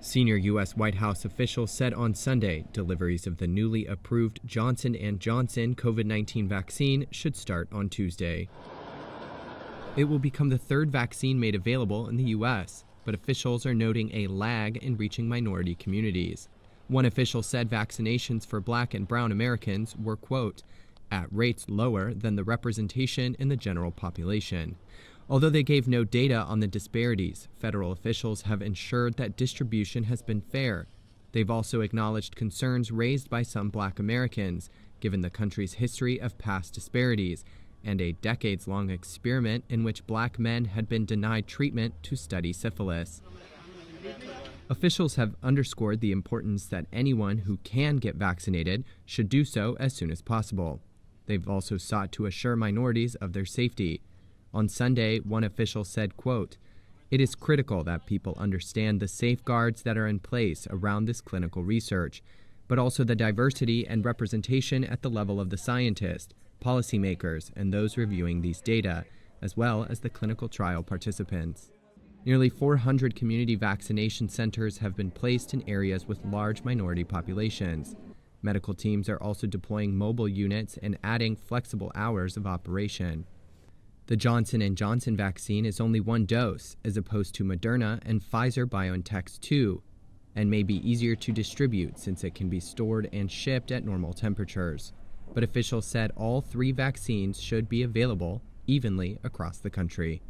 Senior U.S. White House officials said on Sunday deliveries of the newly approved Johnson & Johnson COVID-19 vaccine should start on Tuesday. It will become the third vaccine made available in the U.S., but officials are noting a lag in reaching minority communities. One official said vaccinations for Black and brown Americans were, quote, at rates lower than the representation in the general population. Although they gave no data on the disparities, federal officials have ensured that distribution has been fair. They've also acknowledged concerns raised by some Black Americans, given the country's history of past disparities and a decades-long experiment in which Black men had been denied treatment to study syphilis. Officials have underscored the importance that anyone who can get vaccinated should do so as soon as possible. They've also sought to assure minorities of their safety. On Sunday, one official said, quote, it is critical that people understand the safeguards that are in place around this clinical research, but also the diversity and representation at the level of the scientists, policymakers, and those reviewing these data, as well as the clinical trial participants. Nearly 400 community vaccination centers have been placed in areas with large minority populations. Medical teams are also deploying mobile units and adding flexible hours of operation. The Johnson & Johnson vaccine is only one dose, as opposed to Moderna and Pfizer-BioNTech's 2, and may be easier to distribute since it can be stored and shipped at normal temperatures. But officials said all three vaccines should be available evenly across the country.